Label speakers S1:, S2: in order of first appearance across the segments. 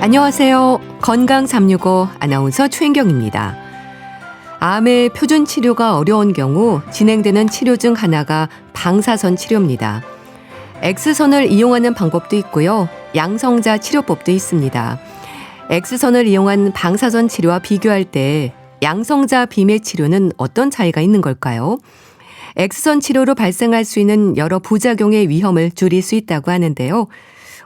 S1: 안녕하세요. 건강 365 아나운서 최인경입니다. 암의 표준 치료가 어려운 경우 진행되는 치료 중 하나가 방사선 치료입니다. X선을 이용하는 방법도 있고요. 양성자 치료법도 있습니다. X선을 이용한 방사선 치료와 비교할 때 양성자 빔의 치료는 어떤 차이가 있는 걸까요? X선 치료로 발생할 수 있는 여러 부작용의 위험을 줄일 수 있다고 하는데요.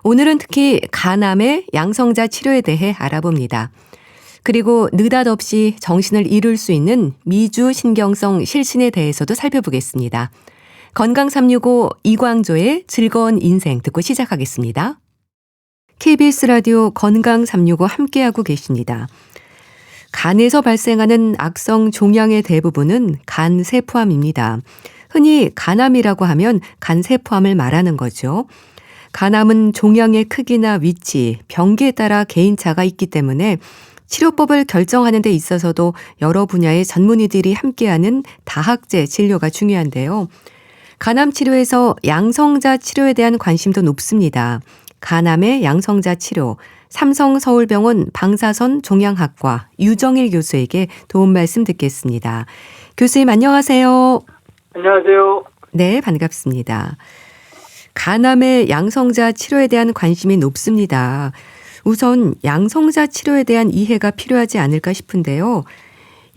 S1: 오늘은 특히 간암의 양성자 치료에 대해 알아봅니다. 그리고 느닷없이 정신을 잃을 수 있는 미주신경성 실신에 대해서도 살펴보겠습니다. 건강 365 이광조의 즐거운 인생 듣고 시작하겠습니다. KBS 라디오 건강 365 함께하고 계십니다. 간에서 발생하는 악성 종양의 대부분은 간세포암입니다. 흔히 간암이라고 하면 간세포암을 말하는 거죠. 간암은 종양의 크기나 위치, 병기에 따라 개인차가 있기 때문에 치료법을 결정하는 데 있어서도 여러 분야의 전문의들이 함께하는 다학제 진료가 중요한데요. 간암 치료에서 양성자 치료에 대한 관심도 높습니다. 간암의 양성자 치료, 삼성서울병원 방사선 종양학과 유정일 교수에게 도움 말씀 듣겠습니다. 교수님 안녕하세요.
S2: 안녕하세요.
S1: 네, 반갑습니다. 간암의 양성자 치료에 대한 관심이 높습니다. 우선 양성자 치료에 대한 이해가 필요하지 않을까 싶은데요.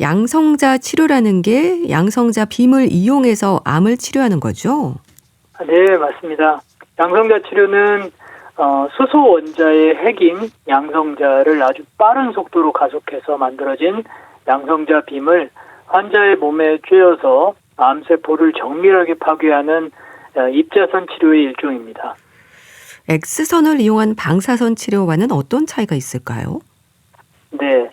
S1: 양성자 치료라는 게 양성자 빔을 이용해서 암을 치료하는 거죠?
S2: 네, 맞습니다. 양성자 치료는 수소 원자의 핵인 양성자를 아주 빠른 속도로 가속해서 만들어진 양성자 빔을 환자의 몸에 쬐어서 암세포를 정밀하게 파괴하는 입자선 치료의 일종입니다.
S1: X선을 이용한 방사선 치료와는 어떤 차이가 있을까요?
S2: 네,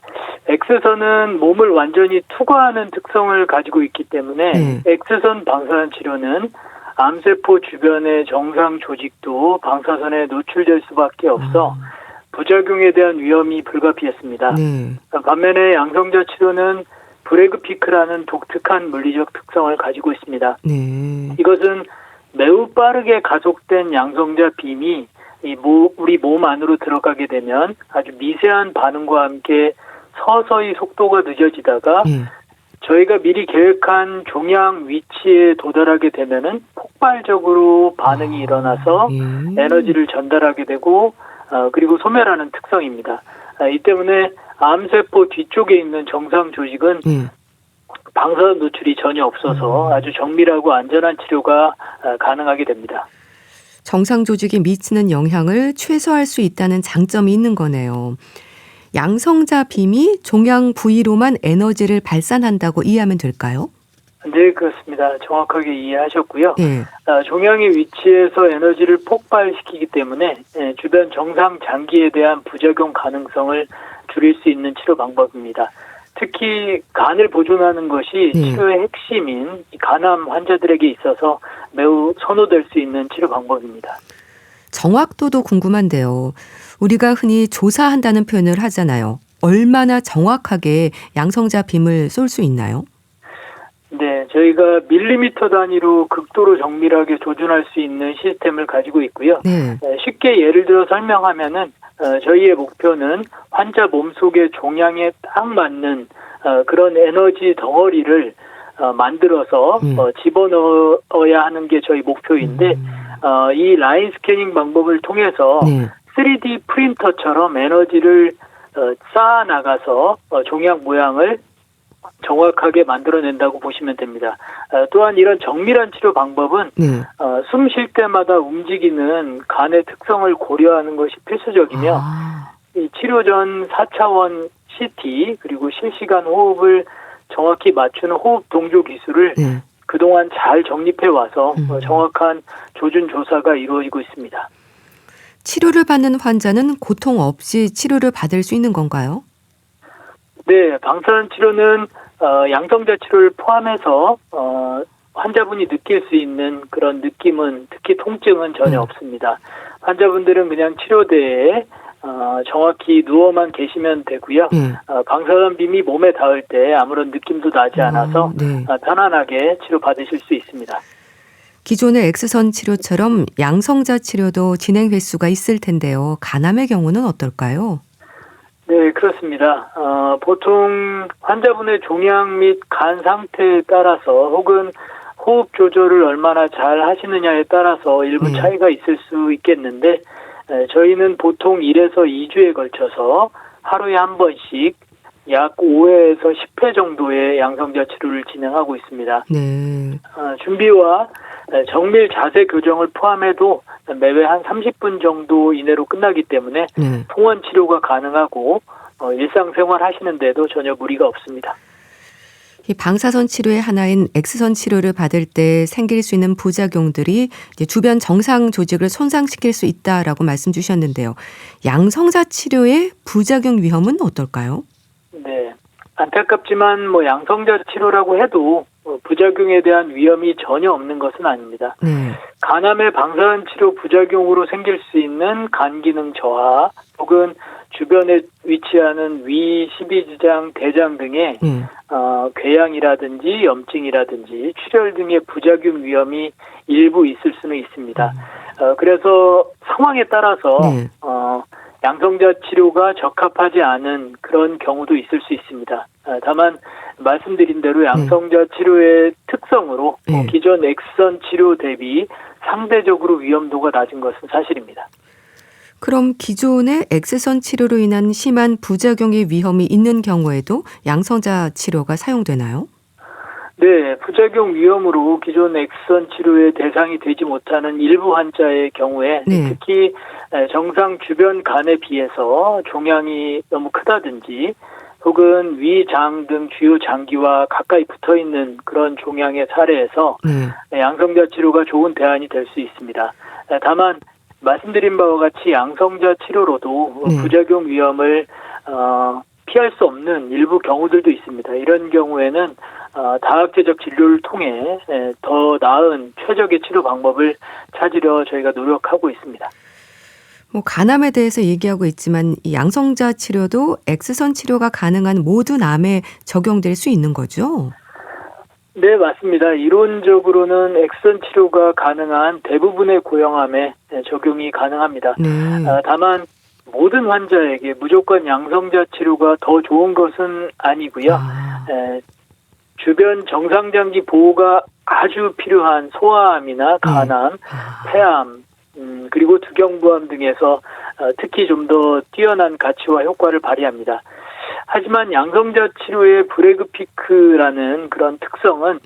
S2: X선은 몸을 완전히 투과하는 특성을 가지고 있기 때문에 X선 방사선 치료는 암세포 주변의 정상 조직도 방사선에 노출될 수밖에 없어 부작용에 대한 위험이 불가피했습니다. 반면에 양성자 치료는 브래그 피크라는 독특한 물리적 특성을 가지고 있습니다. 이것은 매우 빠르게 가속된 양성자 빔이 우리 몸 안으로 들어가게 되면 아주 미세한 반응과 함께 서서히 속도가 늦어지다가 저희가 미리 계획한 종양 위치에 도달하게 되면은 폭발적으로 반응이 일어나서 에너지를 전달하게 되고 그리고 소멸하는 특성입니다. 이 때문에 암세포 뒤쪽에 있는 정상 조직은 방사선 노출이 전혀 없어서 아주 정밀하고 안전한 치료가 가능하게 됩니다.
S1: 정상 조직에 미치는 영향을 최소화할 수 있다는 장점이 있는 거네요. 양성자 빔이 종양 부위로만 에너지를 발산한다고 이해하면 될까요?
S2: 네, 그렇습니다. 정확하게 이해하셨고요. 종양의 위치에서 에너지를 폭발시키기 때문에 주변 정상 장기에 대한 부작용 가능성을 줄일 수 있는 치료 방법입니다. 특히 간을 보존하는 것이 치료의 핵심인 간암 환자들에게 있어서 매우 선호될 수 있는 치료 방법입니다.
S1: 정확도도 궁금한데요. 우리가 흔히 조사한다는 표현을 하잖아요. 얼마나 정확하게 양성자 빔을 쏠 수 있나요?
S2: 네, 저희가 밀리미터 단위로 극도로 정밀하게 조준할 수 있는 시스템을 가지고 있고요. 쉽게 예를 들어 설명하면은 저희의 목표는 환자 몸속의 종양에 딱 맞는 그런 에너지 덩어리를 만들어서 집어넣어야 하는 게 저희 목표인데 이 라인 스캐닝 방법을 통해서 3D 프린터처럼 에너지를 쌓아 나가서 종양 모양을 정확하게 만들어낸다고 보시면 됩니다. 또한 이런 정밀한 치료 방법은 숨 쉴 때마다 움직이는 간의 특성을 고려하는 것이 필수적이며 이 치료 전 4차원 CT 그리고 실시간 호흡을 정확히 맞추는 호흡 동조 기술을 그동안 잘 정립해 와서 정확한 조준 조사가 이루어지고 있습니다.
S1: 치료를 받는 환자는 고통 없이 치료를 받을 수 있는 건가요?
S2: 네, 방사선 치료는 양성자 치료를 포함해서 환자분이 느낄 수 있는 그런 느낌은 특히 통증은 전혀 없습니다. 환자분들은 그냥 치료대에 정확히 누워만 계시면 되고요. 방사선 빔이 몸에 닿을 때 아무런 느낌도 나지 않아서 편안하게 치료받으실 수 있습니다.
S1: 기존의 X선 치료처럼 양성자 치료도 진행 횟수가 있을 텐데요. 간암의 경우는 어떨까요?
S2: 네, 그렇습니다. 보통 환자분의 종양 및 간 상태에 따라서 혹은 호흡 조절을 얼마나 잘 하시느냐에 따라서 일부 차이가 있을 수 있겠는데 저희는 보통 1에서 2주에 걸쳐서 하루에 한 번씩 약 5회에서 10회 정도의 양성자 치료를 진행하고 있습니다.
S1: 네.
S2: 준비와 정밀 자세 교정을 포함해도 매회 한 30분 정도 이내로 끝나기 때문에 통원 치료가 가능하고 일상생활 하시는 데도 전혀 무리가 없습니다.
S1: 이 방사선 치료의 하나인 X선 치료를 받을 때 생길 수 있는 부작용들이 이제 주변 정상 조직을 손상시킬 수 있다라고 말씀 주셨는데요. 양성자 치료의 부작용 위험은 어떨까요?
S2: 네, 안타깝지만 양성자 치료라고 해도 부작용에 대한 위험이 전혀 없는 것은 아닙니다. 간암의 방사선 치료 부작용으로 생길 수 있는 간 기능 저하 혹은 주변에 위치하는 위, 십이지장, 대장 등의 궤양이라든지 염증이라든지 출혈 등의 부작용 위험이 일부 있을 수는 있습니다. 그래서 상황에 따라서 양성자 치료가 적합하지 않은 그런 경우도 있을 수 있습니다. 다만 말씀드린 대로 양성자 치료의 특성으로 기존 X선 치료 대비 상대적으로 위험도가 낮은 것은 사실입니다.
S1: 그럼 기존의 X선 치료로 인한 심한 부작용의 위험이 있는 경우에도 양성자 치료가 사용되나요?
S2: 네, 부작용 위험으로 기존 X선 치료의 대상이 되지 못하는 일부 환자의 경우에 특히 정상 주변 간에 비해서 종양이 너무 크다든지 혹은 위, 장 등 주요 장기와 가까이 붙어있는 그런 종양의 사례에서 양성자 치료가 좋은 대안이 될 수 있습니다. 다만 말씀드린 바와 같이 양성자 치료로도 부작용 위험을 피할 수 없는 일부 경우들도 있습니다. 이런 경우에는 다학제적 진료를 통해 더 나은 최적의 치료 방법을 찾으려 저희가 노력하고 있습니다.
S1: 간암에 대해서 얘기하고 있지만 이 양성자 치료도 X선 치료가 가능한 모든 암에 적용될 수 있는 거죠?
S2: 네, 맞습니다. 이론적으로는 X선 치료가 가능한 대부분의 고형암에 적용이 가능합니다. 다만 모든 환자에게 무조건 양성자 치료가 더 좋은 것은 아니고요. 주변 정상장기 보호가 아주 필요한 소아암이나 간암, 폐암, 그리고 두경부암 등에서 특히 좀 더 뛰어난 가치와 효과를 발휘합니다. 하지만 양성자 치료의 브레이크 피크라는 그런 특성은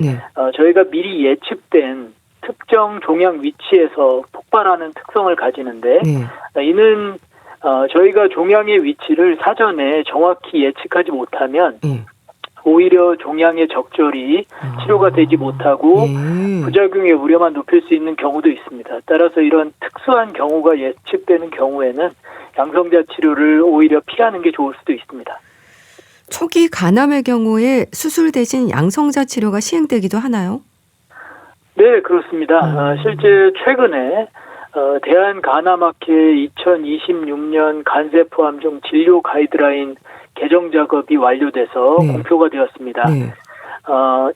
S2: 저희가 미리 예측된 특정 종양 위치에서 폭발하는 특성을 가지는데 이는 저희가 종양의 위치를 사전에 정확히 예측하지 못하면 오히려 종양의 적절히 치료가 되지 못하고 부작용의 우려만 높일 수 있는 경우도 있습니다. 따라서 이런 특수한 경우가 예측되는 경우에는 양성자 치료를 오히려 피하는 게 좋을 수도 있습니다.
S1: 초기 간암의 경우에 수술 대신 양성자 치료가 시행되기도 하나요?
S2: 네, 그렇습니다. 실제 최근에 대한간암학회 2026년 간세포암종 진료 가이드라인 개정 작업이 완료돼서 공표가 되었습니다.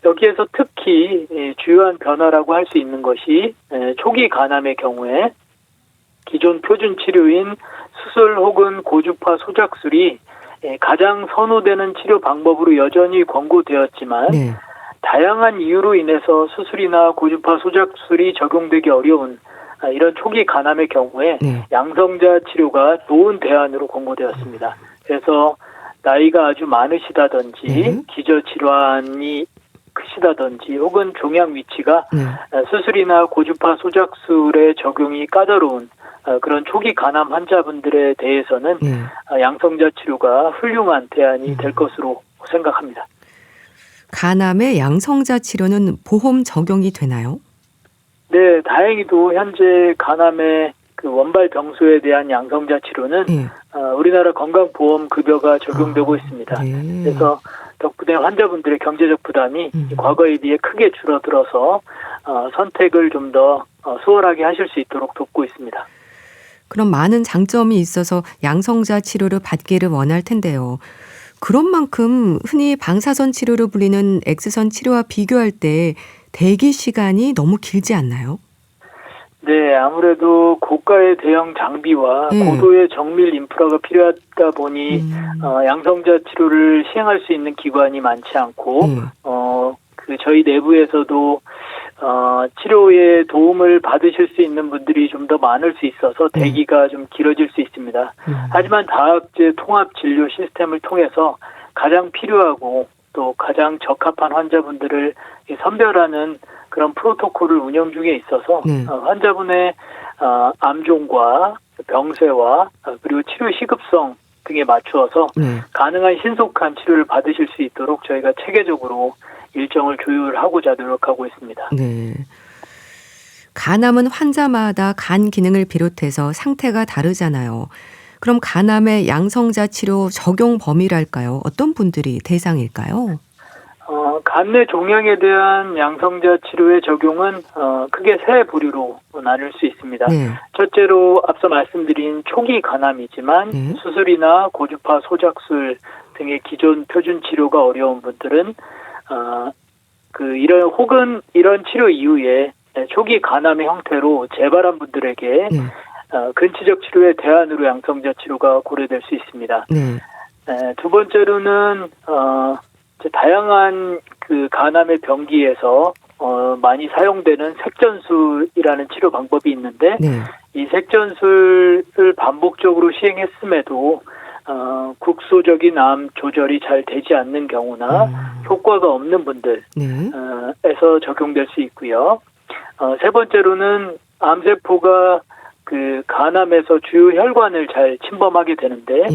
S2: 여기에서 특히 주요한 변화라고 할 수 있는 것이 초기 간암의 경우에 기존 표준 치료인 수술 혹은 고주파 소작술이 가장 선호되는 치료 방법으로 여전히 권고되었지만 다양한 이유로 인해서 수술이나 고주파 소작술이 적용되기 어려운 이런 초기 간암의 경우에 양성자 치료가 좋은 대안으로 권고되었습니다. 그래서 나이가 아주 많으시다든지 기저질환이 크시다든지 혹은 종양 위치가 수술이나 고주파 소작술의 적용이 까다로운 그런 초기 간암 환자분들에 대해서는 양성자 치료가 훌륭한 대안이 될 것으로 생각합니다.
S1: 간암의 양성자 치료는 보험 적용이 되나요?
S2: 네, 다행히도 현재 간암의 그 원발 병소에 대한 양성자 치료는 우리나라 건강보험급여가 적용되고 있습니다. 그래서 덕분에 환자분들의 경제적 부담이 과거에 비해 크게 줄어들어서 선택을 좀 더 수월하게 하실 수 있도록 돕고 있습니다.
S1: 그럼 많은 장점이 있어서 양성자 치료를 받기를 원할 텐데요. 그런 만큼 흔히 방사선 치료로 불리는 X선 치료와 비교할 때 대기 시간이 너무 길지 않나요?
S2: 네, 아무래도 고가의 대형 장비와
S1: 예.
S2: 고도의 정밀 인프라가 필요하다 보니 양성자 치료를 시행할 수 있는 기관이 많지 않고 저희 내부에서도 치료에 도움을 받으실 수 있는 분들이 좀 더 많을 수 있어서 대기가 좀 길어질 수 있습니다. 하지만 다학제 통합 진료 시스템을 통해서 가장 필요하고 또 가장 적합한 환자분들을 선별하는 그런 프로토콜을 운영 중에 있어서 환자분의 암종과 병세와 그리고 치료 시급성 등에 맞추어서 가능한 신속한 치료를 받으실 수 있도록 저희가 체계적으로 일정을 조율하고자 노력하고 있습니다.
S1: 네. 간암은 환자마다 간 기능을 비롯해서 상태가 다르잖아요. 그럼 간암의 양성자 치료 적용 범위랄까요? 어떤 분들이 대상일까요?
S2: 간내 종양에 대한 양성자 치료의 적용은 크게 세 부류로 나눌 수 있습니다. 첫째로 앞서 말씀드린 초기 간암이지만 수술이나 고주파 소작술 등의 기존 표준 치료가 어려운 분들은 이런 치료 이후에 초기 간암의 형태로 재발한 분들에게 근치적 치료의 대안으로 양성자 치료가 고려될 수 있습니다. 두 번째로는 다양한 그 간암의 병기에서 많이 사용되는 색전술이라는 치료 방법이 있는데 이 색전술을 반복적으로 시행했음에도 국소적인 암 조절이 잘 되지 않는 경우나 효과가 없는 분들에서 적용될 수 있고요. 세 번째로는 암세포가 그 간암에서 주요 혈관을 잘 침범하게 되는데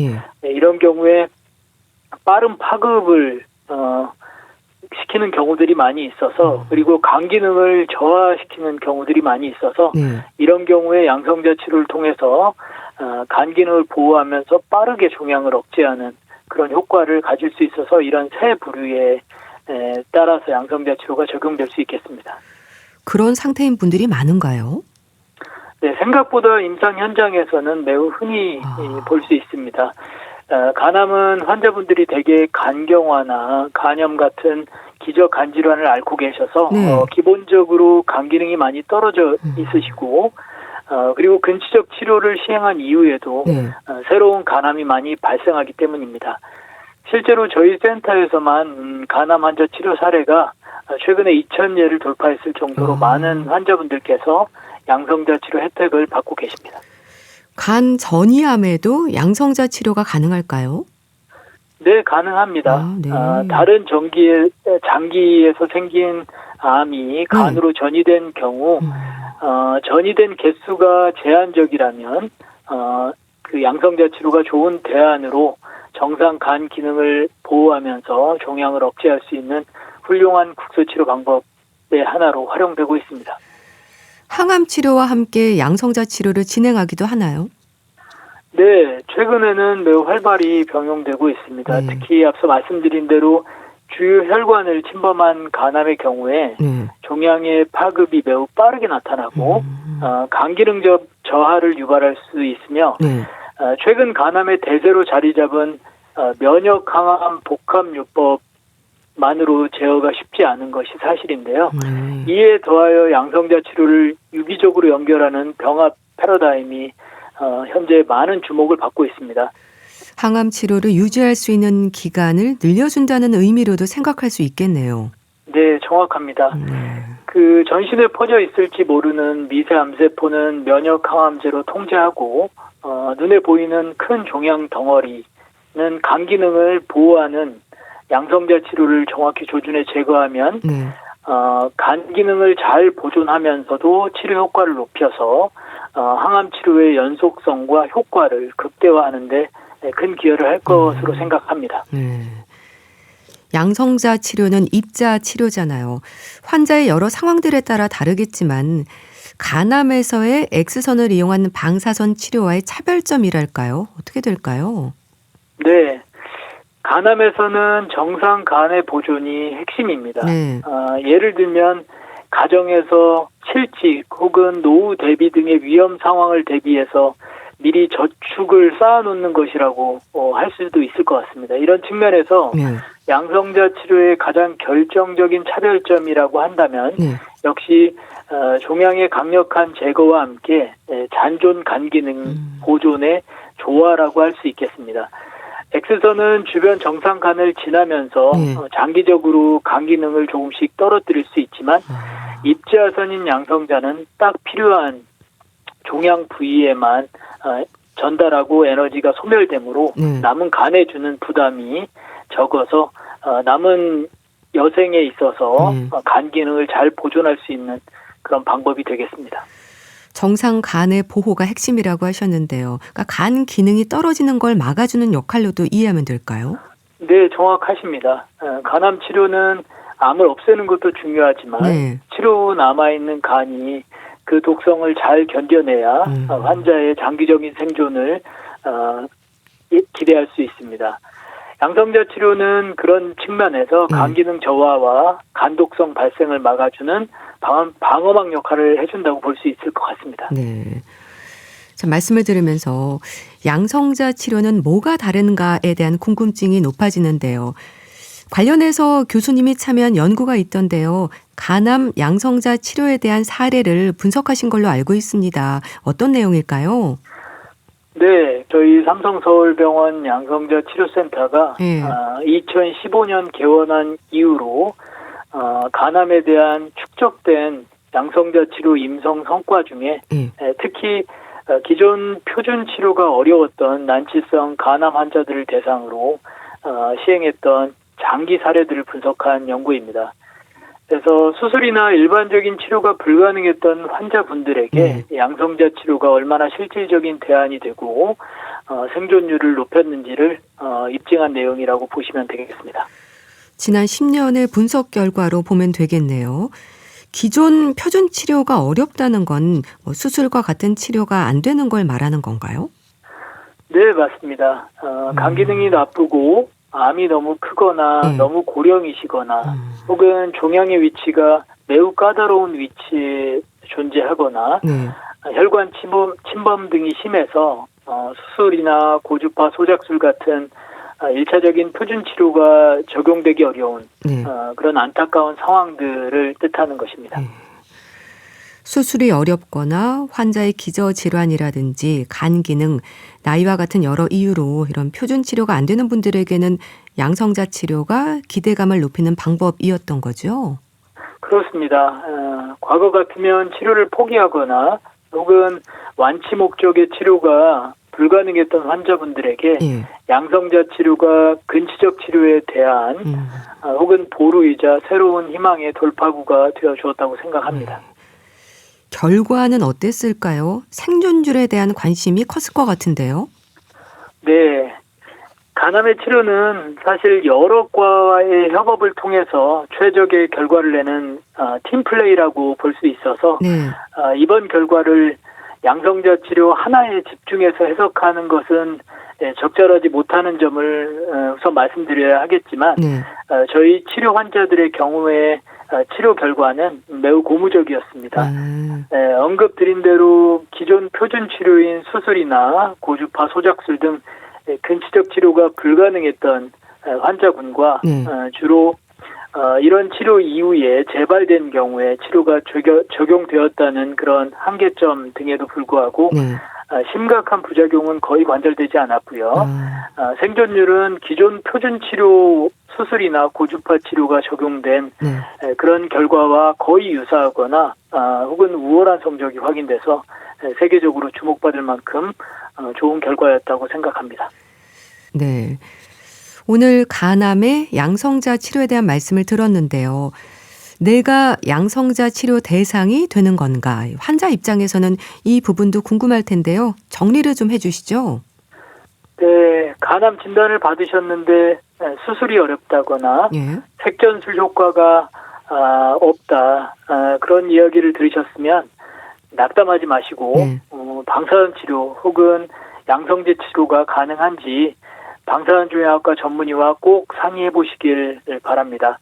S2: 이런 경우에 빠른 파급을 시키는 경우들이 많이 있어서 그리고 간 기능을 저하시키는 경우들이 많이 있어서 이런 경우에 양성자 치료를 통해서 간 기능을 보호하면서 빠르게 종양을 억제하는 그런 효과를 가질 수 있어서 이런 세 부류에 따라서 양성자 치료가 적용될 수 있겠습니다.
S1: 그런 상태인 분들이 많은가요?
S2: 네, 생각보다 임상 현장에서는 매우 흔히 볼 수 있습니다. 간암은 환자분들이 대개 간경화나 간염 같은 기저 간 질환을 앓고 계셔서 기본적으로 간 기능이 많이 떨어져 있으시고 그리고 근치적 치료를 시행한 이후에도 새로운 간암이 많이 발생하기 때문입니다. 실제로 저희 센터에서만 간암 환자 치료 사례가 최근에 2,000예를 돌파했을 정도로 많은 환자분들께서 양성자 치료 혜택을 받고 계십니다.
S1: 간 전이암에도 양성자 치료가 가능할까요?
S2: 네, 가능합니다. 다른 장기에서 생긴 암이 간으로 전이된 경우 전이된 개수가 제한적이라면 그 양성자 치료가 좋은 대안으로 정상 간 기능을 보호하면서 종양을 억제할 수 있는 훌륭한 국소치료 방법의 하나로 활용되고 있습니다.
S1: 항암 치료와 함께 양성자 치료를 진행하기도 하나요?
S2: 네, 최근에는 매우 활발히 병용되고 있습니다. 특히 앞서 말씀드린 대로 주요 혈관을 침범한 간암의 경우에 종양의 파급이 매우 빠르게 나타나고 간 기능 저하를 유발할 수 있으며 최근 간암의 대세로 자리 잡은 면역 항암 복합요법만으로 제어가 쉽지 않은 것이 사실인데요. 이에 더하여 양성자 치료를 유기적으로 연결하는 병합 패러다임이 현재 많은 주목을 받고 있습니다.
S1: 항암 치료를 유지할 수 있는 기간을 늘려준다는 의미로도 생각할 수 있겠네요.
S2: 네, 정확합니다. 그 전신에 퍼져 있을지 모르는 미세 암세포는 면역 항암제로 통제하고 눈에 보이는 큰 종양 덩어리는 간 기능을 보호하는 양성자 치료를 정확히 조준해 제거하면 간 기능을 잘 보존하면서도 치료 효과를 높여서 항암 치료의 연속성과 효과를 극대화하는 데 큰 기여를 할 것으로 생각합니다.
S1: 양성자 치료는 입자 치료잖아요. 환자의 여러 상황들에 따라 다르겠지만 간암에서의 X선을 이용한 방사선 치료와의 차별점이랄까요? 어떻게 될까요?
S2: 네. 간암에서는 정상 간의 보존이 핵심입니다. 예를 들면 가정에서 실직 혹은 노후 대비 등의 위험 상황을 대비해서 미리 저축을 쌓아놓는 것이라고 할 수도 있을 것 같습니다. 이런 측면에서 양성자 치료의 가장 결정적인 차별점이라고 한다면 역시 종양의 강력한 제거와 함께 잔존 간 기능 보존의 조화라고 할 수 있겠습니다. X선은 주변 정상 간을 지나면서 장기적으로 간 기능을 조금씩 떨어뜨릴 수 있지만 입지하선인 양성자는 딱 필요한 종양 부위에만 전달하고 에너지가 소멸되므로 남은 간에 주는 부담이 적어서 남은 여생에 있어서 간 기능을 잘 보존할 수 있는 그런 방법이 되겠습니다.
S1: 정상 간의 보호가 핵심이라고 하셨는데요. 그러니까 간 기능이 떨어지는 걸 막아주는 역할로도 이해하면 될까요?
S2: 네, 정확하십니다. 간암 치료는 암을 없애는 것도 중요하지만 치료 후 남아있는 간이 그 독성을 잘 견뎌내야 환자의 장기적인 생존을 기대할 수 있습니다. 양성자 치료는 그런 측면에서 간 기능 저하와 간 독성 발생을 막아주는 방어막 역할을 해준다고 볼 수 있을 것 같습니다.
S1: 네. 자, 말씀을 들으면서 양성자 치료는 뭐가 다른가에 대한 궁금증이 높아지는데요. 관련해서 교수님이 참여한 연구가 있던데요. 간암 양성자 치료에 대한 사례를 분석하신 걸로 알고 있습니다. 어떤 내용일까요?
S2: 네, 저희 삼성서울병원 양성자 치료센터가 2015년 개원한 이후로 간암에 대한 축적된 양성자 치료 임상 성과 중에 특히 기존 표준 치료가 어려웠던 난치성 간암 환자들을 대상으로 시행했던 장기 사례들을 분석한 연구입니다. 그래서 수술이나 일반적인 치료가 불가능했던 환자분들에게 양성자 치료가 얼마나 실질적인 대안이 되고 생존율을 높였는지를 입증한 내용이라고 보시면 되겠습니다.
S1: 지난 10년의 분석 결과로 보면 되겠네요. 기존 표준 치료가 어렵다는 건 수술과 같은 치료가 안 되는 걸 말하는 건가요?
S2: 네, 맞습니다. 간 기능이 나쁘고 암이 너무 크거나 너무 고령이시거나 혹은 종양의 위치가 매우 까다로운 위치에 존재하거나 혈관 침범 등이 심해서 수술이나 고주파 소작술 같은 1차적인 표준 치료가 적용되기 어려운 그런 안타까운 상황들을 뜻하는 것입니다.
S1: 수술이 어렵거나 환자의 기저질환이라든지 간 기능, 나이와 같은 여러 이유로 이런 표준 치료가 안 되는 분들에게는 양성자 치료가 기대감을 높이는 방법이었던 거죠?
S2: 그렇습니다. 과거 같으면 치료를 포기하거나 혹은 완치 목적의 치료가 불가능했던 환자분들에게 양성자 치료가 근치적 치료에 대한 혹은 보루이자 새로운 희망의 돌파구가 되어 주었다고 생각합니다.
S1: 결과는 어땠을까요? 생존율에 대한 관심이 컸을 것 같은데요.
S2: 네. 간암의 치료는 사실 여러 과와의 협업을 통해서 최적의 결과를 내는 팀플레이라고 볼 수 있어서 이번 결과를 양성자 치료 하나에 집중해서 해석하는 것은 적절하지 못하는 점을 우선 말씀드려야 하겠지만 저희 치료 환자들의 경우에 치료 결과는 매우 고무적이었습니다. 언급드린 대로 기존 표준 치료인 수술이나 고주파 소작술 등 근치적 치료가 불가능했던 환자군과 주로 이런 치료 이후에 재발된 경우에 치료가 적용되었다는 그런 한계점 등에도 불구하고 심각한 부작용은 거의 관찰되지 않았고요. 생존율은 기존 표준 치료 수술이나 고주파 치료가 적용된 그런 결과와 거의 유사하거나 혹은 우월한 성적이 확인돼서 세계적으로 주목받을 만큼 좋은 결과였다고 생각합니다.
S1: 네. 오늘 간암의 양성자 치료에 대한 말씀을 들었는데요. 내가 양성자 치료 대상이 되는 건가? 환자 입장에서는 이 부분도 궁금할 텐데요. 정리를 좀 해주시죠.
S2: 네, 간암 진단을 받으셨는데 수술이 어렵다거나 색전술 효과가 없다 그런 이야기를 들으셨으면 낙담하지 마시고 방사선 치료 혹은 양성제 치료가 가능한지 방사선종양학과 전문의와 꼭 상의해 보시길 바랍니다.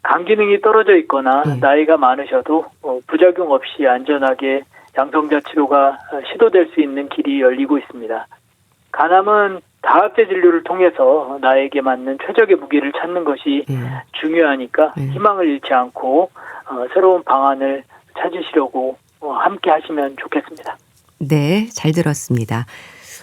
S2: 간 기능이 떨어져 있거나 나이가 많으셔도 부작용 없이 안전하게 양성자 치료가 시도될 수 있는 길이 열리고 있습니다. 간암은 다합제 진료를 통해서 나에게 맞는 최적의 무기를 찾는 것이 중요하니까 희망을 잃지 않고 새로운 방안을 찾으시려고 함께 하시면 좋겠습니다.
S1: 네, 잘 들었습니다.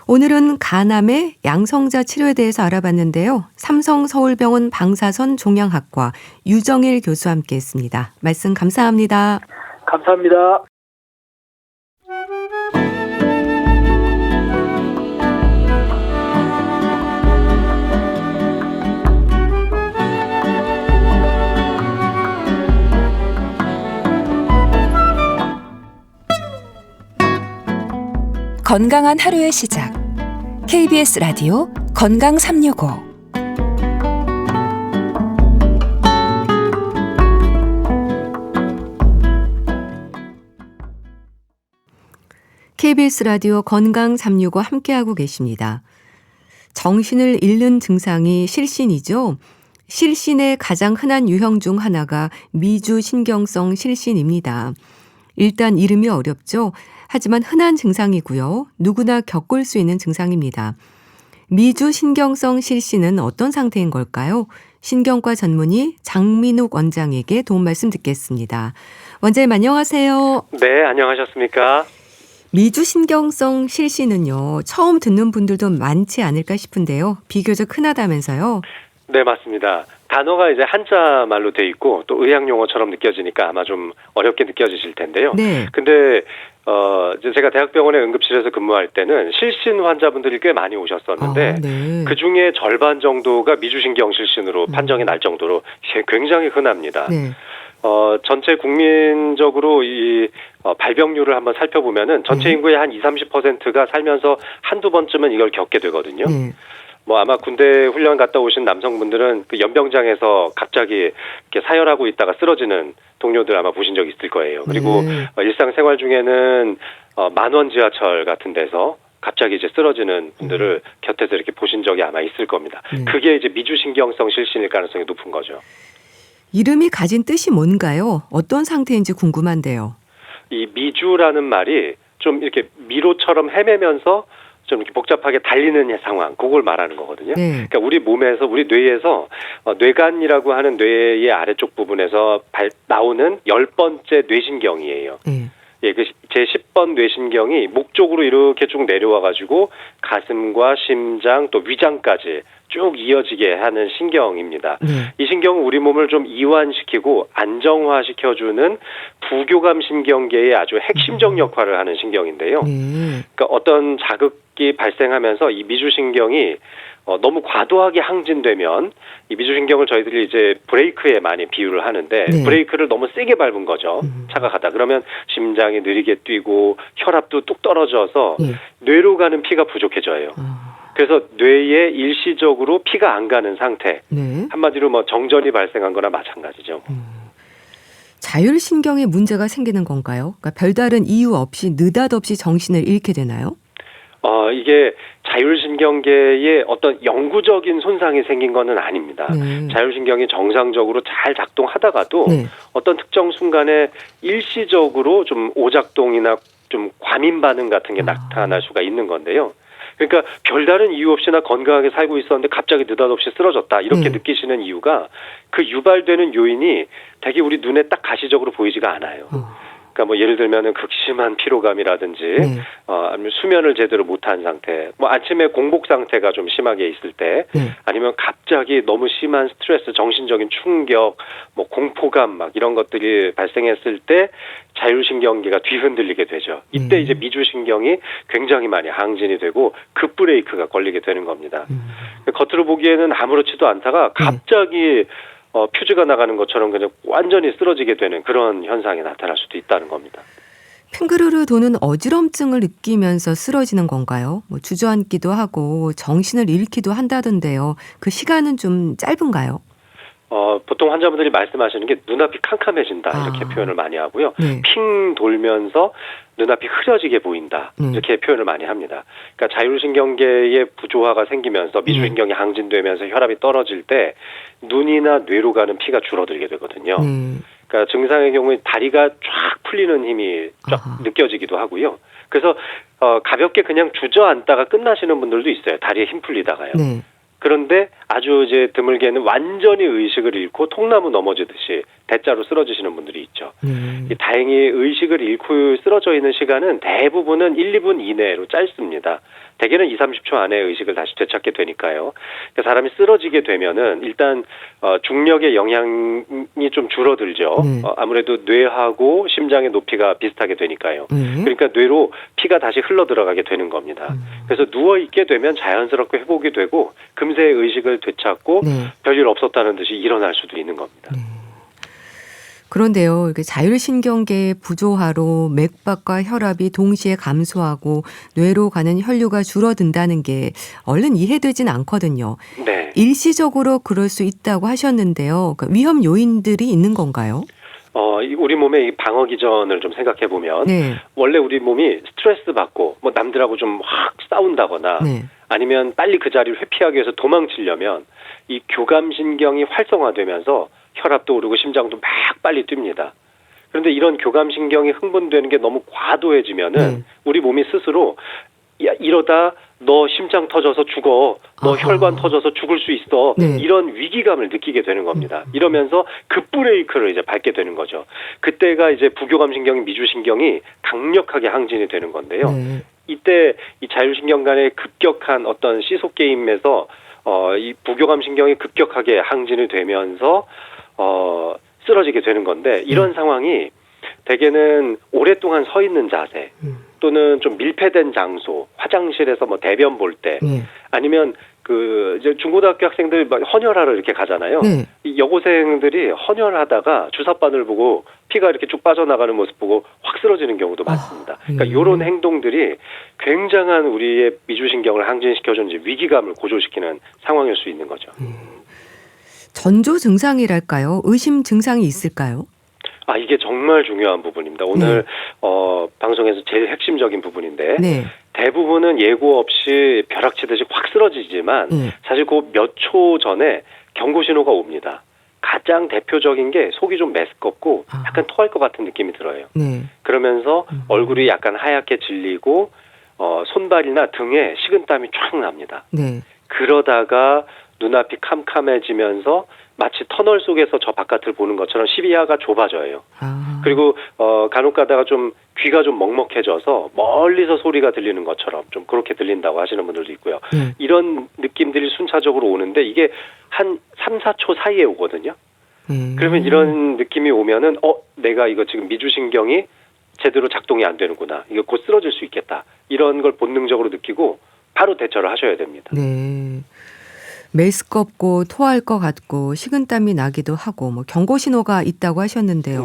S1: 오늘은 간암의 양성자 치료에 대해서 알아봤는데요. 삼성서울병원 방사선 종양학과 유정일 교수와 함께했습니다. 말씀 감사합니다.
S2: 감사합니다.
S3: 건강한 하루의 시작. KBS 라디오 건강 365.
S1: KBS 라디오 건강 365 함께하고 계십니다. 정신을 잃는 증상이 실신이죠. 실신의 가장 흔한 유형 중 하나가 미주신경성 실신입니다. 일단 이름이 어렵죠. 하지만 흔한 증상이고요. 누구나 겪을 수 있는 증상입니다. 미주신경성 실신은 어떤 상태인 걸까요? 신경과 전문의 장민욱 원장에게 도움 말씀 듣겠습니다. 원장님 안녕하세요.
S4: 네, 안녕하셨습니까?
S1: 미주신경성 실신은요. 처음 듣는 분들도 많지 않을까 싶은데요. 비교적 흔하다면서요?
S4: 네, 맞습니다. 단어가 이제 한자 말로 돼 있고 또 의학 용어처럼 느껴지니까 아마 좀 어렵게 느껴지실 텐데요.
S1: 네.
S4: 근데 이제 제가 대학병원의 응급실에서 근무할 때는 실신 환자분들이 꽤 많이 오셨었는데
S1: 네.
S4: 그 중에 절반 정도가 미주신경 실신으로 판정이 날 정도로 굉장히 흔합니다.
S1: 네.
S4: 전체 국민적으로 이 발병률을 한번 살펴보면은 전체 인구의 한 20-30%가 살면서 한두 번쯤은 이걸 겪게 되거든요.
S1: 네.
S4: 뭐 아마 군대 훈련 갔다 오신 남성분들은 그 연병장에서 갑자기 이렇게 사열하고 있다가 쓰러지는 동료들 아마 보신 적 있을 거예요. 그리고 일상생활 중에는 만원 지하철 같은 데서 갑자기 이제 쓰러지는 분들을 곁에서 이렇게 보신 적이 아마 있을 겁니다. 그게 이제 미주신경성 실신일 가능성이 높은 거죠.
S1: 이름이 가진 뜻이 뭔가요? 어떤 상태인지 궁금한데요.
S4: 이 미주라는 말이 좀 이렇게 미로처럼 헤매면서 좀 이렇게 복잡하게 달리는 상황, 그걸 말하는 거거든요.
S1: 네.
S4: 그러니까 우리 몸에서, 우리 뇌에서 뇌간이라고 하는 뇌의 아래쪽 부분에서 나오는 10번째 뇌신경이에요.
S1: 네.
S4: 예, 그 제10번 뇌신경이 목 쪽으로 이렇게 쭉 내려와가지고 가슴과 심장 또 위장까지 쭉 이어지게 하는 신경입니다. 이 신경은 우리 몸을 좀 이완시키고 안정화시켜주는 부교감 신경계의 아주 핵심적 역할을 하는 신경인데요. 그러니까 어떤 자극이 발생하면서 이 미주신경이 너무 과도하게 항진되면 이 미주신경을 저희들이 이제 브레이크에 많이 비유를 하는데 브레이크를 너무 세게 밟은 거죠. 차가 가다. 그러면 심장이 느리게 뛰고 혈압도 뚝 떨어져서 뇌로 가는 피가 부족해져요. 그래서 뇌에 일시적으로 피가 안 가는 상태. 한마디로 뭐 정전이 발생한 거나 마찬가지죠.
S1: 자율신경에 문제가 생기는 건가요? 그러니까 별다른 이유 없이 느닷없이 정신을 잃게 되나요?
S4: 이게 자율신경계에 어떤 영구적인 손상이 생긴 거는 아닙니다. 자율신경이 정상적으로 잘 작동하다가도 어떤 특정 순간에 일시적으로 좀 오작동이나 좀 과민 반응 같은 게 나타날 수가 있는 건데요. 그러니까 별다른 이유 없이나 건강하게 살고 있었는데 갑자기 느닷없이 쓰러졌다 이렇게 느끼시는 이유가 그 유발되는 요인이 되게 우리 눈에 딱 가시적으로 보이지가 않아요. 그러니까 뭐 예를 들면은 극심한 피로감이라든지 아니면 수면을 제대로 못한 상태, 뭐 아침에 공복 상태가 좀 심하게 있을 때, 아니면 갑자기 너무 심한 스트레스, 정신적인 충격, 뭐 공포감 막 이런 것들이 발생했을 때 자율신경계가 뒤흔들리게 되죠. 이때 이제 미주신경이 굉장히 많이 항진이 되고 급브레이크가 걸리게 되는 겁니다. 겉으로 보기에는 아무렇지도 않다가 갑자기 퓨즈가 나가는 것처럼 그냥 완전히 쓰러지게 되는 그런 현상이 나타날 수도 있다는 겁니다.
S1: 핑그르르 도는 어지럼증을 느끼면서 쓰러지는 건가요? 뭐 주저앉기도 하고 정신을 잃기도 한다던데요. 그 시간은 좀 짧은가요?
S4: 보통 환자분들이 말씀하시는 게 눈앞이 캄캄해진다 이렇게 표현을 많이 하고요. 핑 돌면서 눈앞이 흐려지게 보인다 이렇게 표현을 많이 합니다. 그러니까 자율신경계의 부조화가 생기면서 미주신경이 항진되면서 혈압이 떨어질 때 눈이나 뇌로 가는 피가 줄어들게 되거든요. 그러니까 증상의 경우에 다리가 쫙 풀리는 힘이 쫙 느껴지기도 하고요. 그래서 가볍게 그냥 주저앉다가 끝나시는 분들도 있어요. 다리에 힘 풀리다가요. 그런데 아주 이제 드물게는 완전히 의식을 잃고 통나무 넘어지듯이 대자로 쓰러지시는 분들이 있죠. 다행히 의식을 잃고 쓰러져 있는 시간은 대부분은 1, 2분 이내로 짧습니다. 대개는 2, 30초 안에 의식을 다시 되찾게 되니까요. 그러니까 사람이 쓰러지게 되면은 일단 중력의 영향이 좀 줄어들죠. 아무래도 뇌하고 심장의 높이가 비슷하게 되니까요. 그러니까 뇌로 피가 다시 흘러 들어가게 되는 겁니다. 그래서 누워 있게 되면 자연스럽게 회복이 되고 금세 의식을 되찾고 별일 없었다는 듯이 일어날 수도 있는 겁니다.
S1: 그런데요, 자율신경계의 부조화로 맥박과 혈압이 동시에 감소하고 뇌로 가는 혈류가 줄어든다는 게 얼른 이해되진 않거든요.
S4: 네.
S1: 일시적으로 그럴 수 있다고 하셨는데요. 위험 요인들이 있는 건가요?
S4: 우리 몸의 이 방어 기전을 좀 생각해 보면 원래 우리 몸이 스트레스 받고 뭐 남들하고 좀 확 싸운다거나 아니면 빨리 그 자리를 회피하기 위해서 도망치려면 이 교감신경이 활성화되면서 혈압도 오르고 심장도 막 빨리 뜁니다. 그런데 이런 교감신경이 흥분되는 게 너무 과도해지면은 우리 몸이 스스로 야, 이러다 너 심장 터져서 죽어. 너 혈관 터져서 죽을 수 있어. 이런 위기감을 느끼게 되는 겁니다. 이러면서 급브레이크를 이제 밟게 되는 거죠. 그때가 이제 부교감신경이 미주신경이 강력하게 항진이 되는 건데요. 이때 이 자율신경 간의 급격한 어떤 시속 게임에서 이 부교감신경이 급격하게 항진이 되면서 쓰러지게 되는 건데 이런 상황이 대개는 오랫동안 서 있는 자세 또는 좀 밀폐된 장소, 화장실에서 뭐 대변 볼 때 아니면 그 이제 중고등학교 학생들 막 헌혈하러 이렇게 가잖아요. 이 여고생들이 헌혈하다가 주사바늘 보고 피가 이렇게 쭉 빠져나가는 모습 보고 확 쓰러지는 경우도 많습니다. 그러니까 이런 행동들이 굉장한 우리의 미주신경을 항진시켜주는 이제 위기감을 고조시키는 상황일 수 있는 거죠.
S1: 전조 증상이랄까요? 의심 증상이 있을까요?
S4: 이게 정말 중요한 부분입니다. 오늘 방송에서 제일 핵심적인 부분인데 대부분은 예고 없이 벼락치듯이 확 쓰러지지만 사실 그 몇 초 전에 경고 신호가 옵니다. 가장 대표적인 게 속이 좀 메스껍고 약간 토할 것 같은 느낌이 들어요. 그러면서 얼굴이 약간 하얗게 질리고 손발이나 등에 식은땀이 쫙 납니다. 그러다가 눈앞이 캄캄해지면서 마치 터널 속에서 저 바깥을 보는 것처럼 시야가 좁아져요. 그리고 간혹 가다가 좀 귀가 좀 먹먹해져서 멀리서 소리가 들리는 것처럼 좀 그렇게 들린다고 하시는 분들도 있고요. 이런 느낌들이 순차적으로 오는데 이게 한 3, 4초 사이에 오거든요. 그러면 이런 느낌이 오면은 내가 이거 지금 미주신경이 제대로 작동이 안 되는구나. 이거 곧 쓰러질 수 있겠다. 이런 걸 본능적으로 느끼고 바로 대처를 하셔야 됩니다.
S1: 메스껍고 토할 것 같고 식은땀이 나기도 하고 뭐 경고 신호가 있다고 하셨는데요.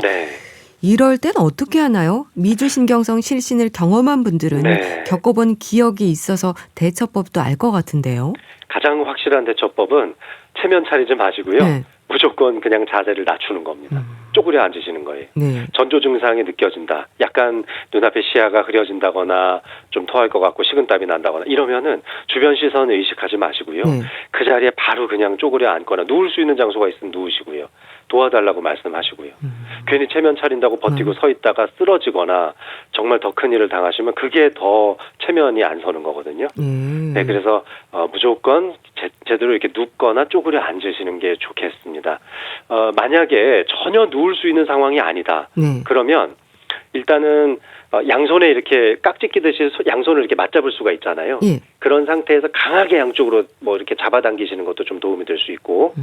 S1: 이럴 땐 어떻게 하나요? 미주신경성 실신을 경험한 분들은 겪어본 기억이 있어서 대처법도 알 것 같은데요.
S4: 가장 확실한 대처법은 체면 차리지 마시고요. 무조건 그냥 자세를 낮추는 겁니다. 쪼그려 앉으시는 거예요. 전조 증상이 느껴진다. 약간 눈앞에 시야가 흐려진다거나 좀 토할 것 같고 식은땀이 난다거나 이러면은 주변 시선 의식하지 마시고요. 그 자리에 바로 그냥 쪼그려 앉거나 누울 수 있는 장소가 있으면 누우시고요. 도와달라고 말씀하시고요. 괜히 체면 차린다고 버티고 서 있다가 쓰러지거나 정말 더 큰 일을 당하시면 그게 더 체면이 안 서는 거거든요. 그래서 무조건 제대로 이렇게 눕거나 쪼그려 앉으시는 게 좋겠습니다. 만약에 전혀 누울 수 있는 상황이 아니다. 그러면 일단은 양손에 이렇게 깍지 끼듯이 양손을 이렇게 맞잡을 수가 있잖아요. 그런 상태에서 강하게 양쪽으로 뭐 이렇게 잡아당기시는 것도 좀 도움이 될 수 있고,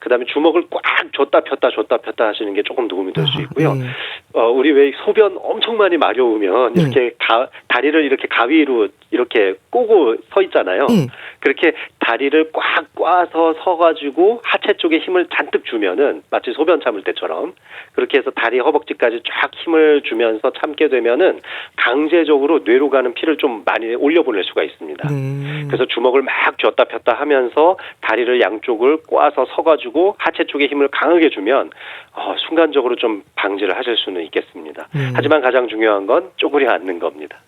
S4: 그다음에 주먹을 꽉 줬다 폈다 하시는 게 조금 도움이 될 수 있고요. 우리 왜 소변 엄청 많이 마려우면 이렇게 다리를 이렇게 가위로 이렇게 꼬고 서 있잖아요. 그렇게 다리를 꽉 꽈서 서가지고 하체 쪽에 힘을 잔뜩 주면은 마치 소변 참을 때처럼 그렇게 해서 다리 허벅지까지 쫙 힘을 주면서 참게 되면은 강제적으로 뇌로 가는 피를 좀 많이 올려보낼 수가 있습니다. 그래서 주먹을 막 쥐었다 폈다 하면서 다리를 양쪽을 꽈서 서가지고 하체 쪽에 힘을 강하게 주면 순간적으로 좀 방지를 하실 수는 있겠습니다. 하지만 가장 중요한 건 쪼그려 앉는 겁니다.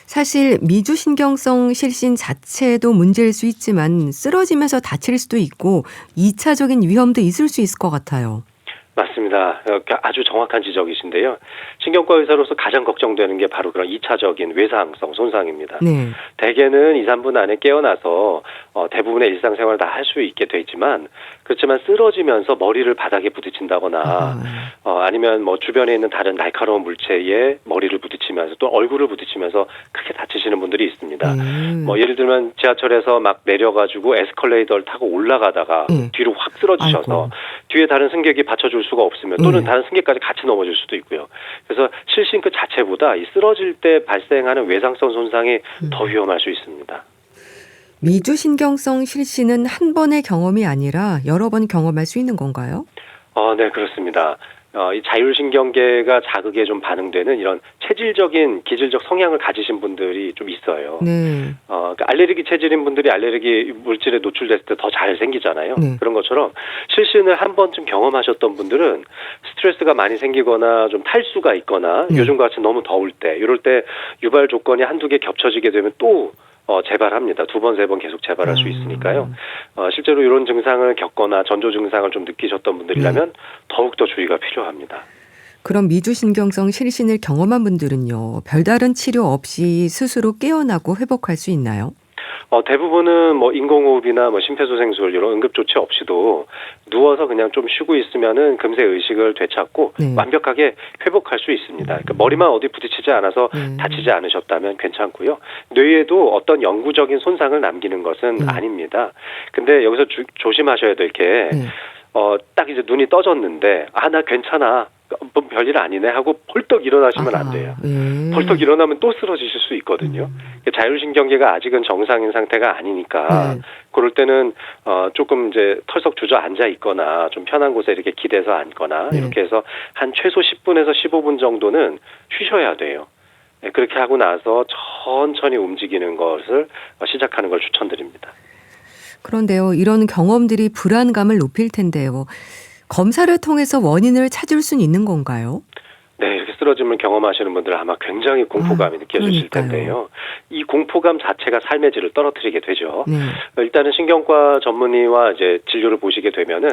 S1: 사실 미주신경성 실신 자체도 문제일 수 있지만 쓰러지면서 다칠 수도 있고 2차적인 위험도 있을 수 있을 것 같아요.
S4: 맞습니다. 아주 정확한 지적이신데요. 신경과 의사로서 가장 걱정되는 게 바로 그런 2차적인 외상성 손상입니다.
S1: 네.
S4: 대개는 2, 3분 안에 깨어나서 대부분의 일상생활을 다 할 수 있게 돼 있지만 그렇지만 쓰러지면서 머리를 바닥에 부딪힌다거나 아니면 뭐 주변에 있는 다른 날카로운 물체에 머리를 부딪히면서 또 얼굴을 부딪히면서 크게 다치시는 분들이 있습니다. 뭐 예를 들면 지하철에서 막 내려가지고 에스컬레이터를 타고 올라가다가 뒤로 확 쓰러지셔서 뒤에 다른 승객이 받쳐줄 수가 없으면 또는 다른 승객까지 같이 넘어질 수도 있고요. 그래서 실신 그 자체보다 이 쓰러질 때 발생하는 외상성 손상이 더 위험할 수 있습니다.
S1: 미주신경성 실신은 한 번의 경험이 아니라 여러 번 경험할 수 있는 건가요?
S4: 네, 그렇습니다. 이 자율신경계가 자극에 좀 반응되는 이런 체질적인 기질적 성향을 가지신 분들이 좀 있어요.
S1: 네.
S4: 그러니까 알레르기 체질인 분들이 알레르기 물질에 노출됐을 때 더 잘 생기잖아요.
S1: 네.
S4: 그런 것처럼 실신을 한 번쯤 경험하셨던 분들은 스트레스가 많이 생기거나 좀 탈수가 있거나 요즘같이 너무 더울 때 이럴 때 유발 조건이 한두 개 겹쳐지게 되면 또 재발합니다. 2번, 3번 계속 재발할 수 있으니까요. 실제로 이런 증상을 겪거나 전조 증상을 좀 느끼셨던 분들이라면 더욱더 주의가 필요합니다.
S1: 그럼 미주신경성 실신을 경험한 분들은요, 별다른 치료 없이 스스로 깨어나고 회복할 수 있나요?
S4: 대부분은 뭐 인공호흡이나 뭐 심폐소생술 이런 응급조치 없이도 누워서 그냥 좀 쉬고 있으면은 금세 의식을 되찾고 완벽하게 회복할 수 있습니다. 그러니까 머리만 어디 부딪히지 않아서 다치지 않으셨다면 괜찮고요. 뇌에도 어떤 영구적인 손상을 남기는 것은 아닙니다. 근데 여기서 조심하셔야 될 게 딱 이제 눈이 떠졌는데 나 괜찮아. 뭐 별일 아니네 하고 벌떡 일어나시면 안 돼요. 벌떡 일어나면 또 쓰러지실 수 있거든요. 자율신경계가 아직은 정상인 상태가 아니니까 그럴 때는 조금 이제 털썩 주저앉아 있거나 좀 편한 곳에 이렇게 기대서 앉거나 이렇게 해서 한 최소 10분에서 15분 정도는 쉬셔야 돼요. 그렇게 하고 나서 천천히 움직이는 것을 시작하는 걸 추천드립니다.
S1: 그런데요, 이런 경험들이 불안감을 높일 텐데요. 검사를 통해서 원인을 찾을 수는 있는 건가요?
S4: 네, 이렇게 쓰러짐을 경험하시는 분들은 아마 굉장히 공포감이 느껴지실 텐데요. 이 공포감 자체가 삶의 질을 떨어뜨리게 되죠. 일단은 신경과 전문의와 이제 진료를 보시게 되면은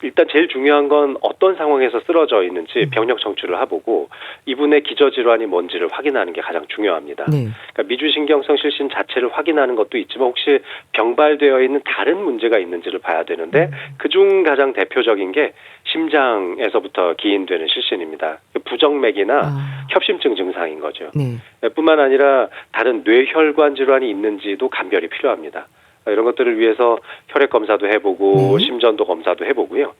S4: 일단 제일 중요한 건 어떤 상황에서 쓰러져 있는지 병력 청취를 해보고 이분의 기저질환이 뭔지를 확인하는 게 가장 중요합니다. 그러니까 미주신경성 실신 자체를 확인하는 것도 있지만 혹시 병발되어 있는 다른 문제가 있는지를 봐야 되는데 그중 가장 대표적인 게 심장에서부터 기인되는 실신입니다. 부정맥이나 협심증 증상인 거죠. 뿐만 아니라 다른 뇌혈관 질환이 있는지도 감별이 필요합니다. 이런 것들을 위해서 혈액 검사도 해보고 심전도 검사도 해보고요.